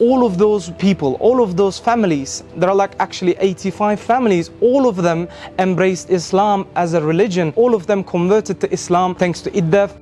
all of those people, all of those families, there are like actually 85 families, all of them embraced Islam as a religion. All of them converted to Islam thanks to IDDEF.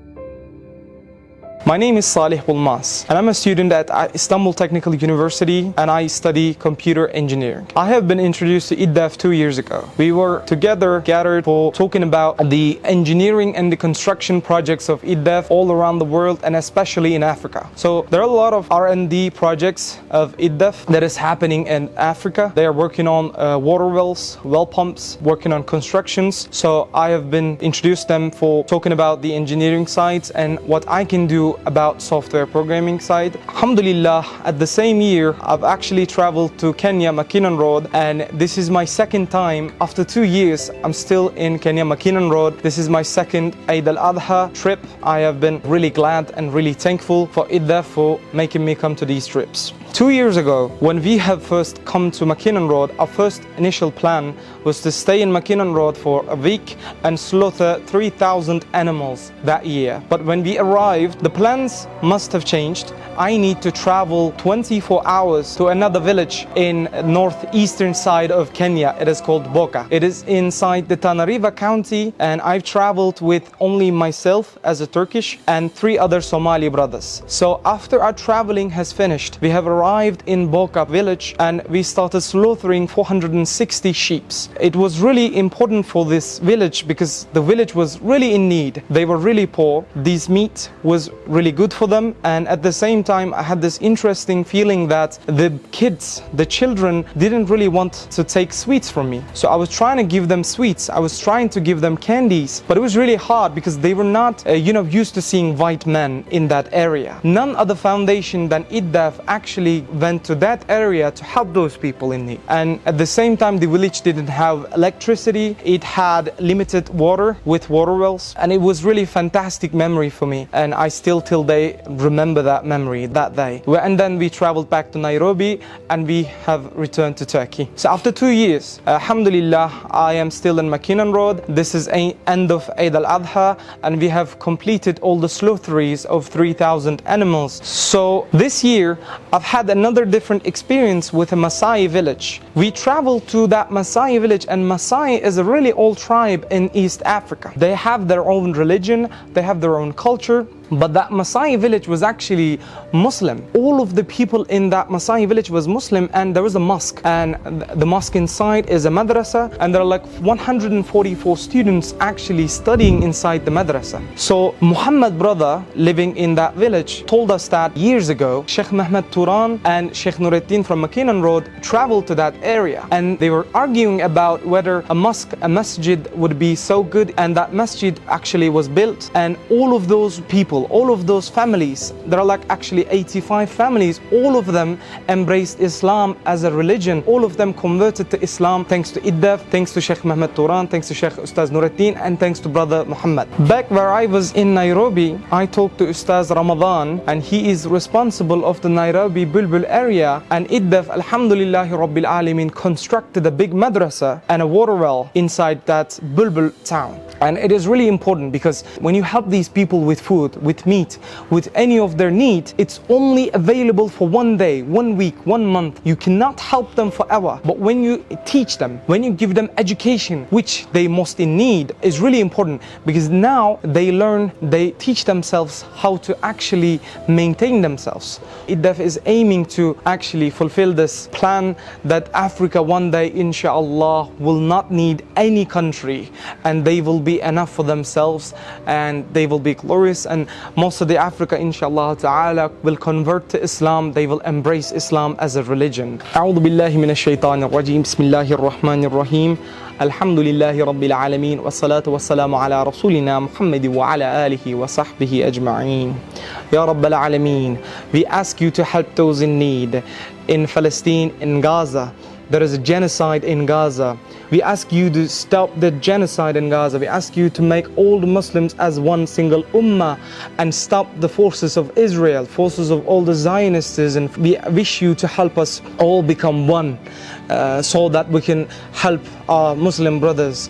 My name is Salih Bulmaz and I'm a student at Istanbul Technical University and I study computer engineering. I have been introduced to IDDEF 2 years ago. We were together gathered for talking about the engineering and the construction projects of IDDEF all around the world and especially in Africa. So there are a lot of R&D projects of IDDEF that is happening in Africa. They are working on water wells, well pumps, working on constructions. So I have been introduced them for talking about the engineering sides and what I can do about software programming side. Alhamdulillah, at the same year, I've actually traveled to Kenya, Mackinnon Road, and this is my second time. After 2 years, I'm still in Kenya, Mackinnon Road. This is my second Eid al-Adha trip. I have been really glad and really thankful for IDDEF for making me come to these trips. 2 years ago, when we have first come to Mackinnon Road, our first initial plan was to stay in Mackinnon Road for a week and slaughter 3,000 animals that year. But when we arrived, the plans must have changed. I need to travel 24 hours to another village in northeastern side of Kenya. It is called Boka. It is inside the Tana River County, and I've traveled with only myself as a Turkish and 3 other Somali brothers. So after our traveling has finished, we have arrived in Boka village and we started slaughtering 460 sheep. It was really important for this village because the village was really in need. They were really poor. This meat was really good for them, and at the same time I had this interesting feeling that the kids, the children didn't really want to take sweets from me. So I was trying to give them sweets, I was trying to give them candies, but it was really hard because they were not used to seeing white men in that area. None other foundation than IDDEF actually went to that area to help those people in need. And at the same time, the village didn't have electricity. It had limited water with water wells, and it was really fantastic memory for me, and I still till day remember that memory that day. And then we traveled back to Nairobi and we have returned to Turkey. So after 2 years, alhamdulillah, I am still in Mackinnon Road. This is end of Eid al-Adha and we have completed all the slaughteries of 3,000 animals. So this year I've had another different experience with a Maasai village. We traveled to that Maasai village, and Maasai is a really old tribe in East Africa. They have their own religion, they have their own culture. But that Maasai village was actually Muslim. All of the people in that Maasai village was Muslim, and there was a mosque. And the mosque inside is a madrasa, and there are like 144 students actually studying inside the madrasa. So Muhammad brother living in that village told us that years ago, Sheikh Mehmed Turan and Sheikh Nuruddin from Mackinnon Road traveled to that area. And they were arguing about whether a mosque, a masjid would be so good, and that masjid actually was built. And all of those people, all of those families, there are like actually 85 families, all of them embraced Islam as a religion. All of them converted to Islam thanks to IDDEF, thanks to Sheikh Mehmed Turan, thanks to Sheikh Ustaz Nuruddin, and thanks to brother Muhammad. Back where I was in Nairobi, I talked to Ustaz Ramadan, and he is responsible of the Nairobi Bulbul area, and IDDEF, alhamdulillahi rabbil alameen, constructed a big madrasa and a water well inside that Bulbul town. And it is really important because when you help these people with food, with meat, with any of their needs, it's only available for 1 day, 1 week, 1 month. You cannot help them forever. But when you teach them, when you give them education, which they most in need, is really important because now they learn, they teach themselves how to actually maintain themselves. IDDEF is aiming to actually fulfill this plan that Africa one day, inshallah, will not need any country, and they will be enough for themselves, and they will be glorious, and most of the Africa, inshallah ta'ala, will convert to Islam. They will embrace Islam as a religion. A'udhu billahi minash shaitanir rajim. Bismillahir rahmanir rahim. Alhamdulillahi rabbil alameen. Wassalatu wassalamu ala rasulina Muhammad wa ala alihi wa sahbihi ajma'een. Ya Rabbil alameen, we ask you to help those in need in Palestine, in Gaza. There is a genocide in Gaza. We ask you to stop the genocide in Gaza. We ask you to make all the Muslims as one single ummah and stop the forces of Israel, forces of all the Zionists, and we wish you to help us all become one so that we can help our Muslim brothers.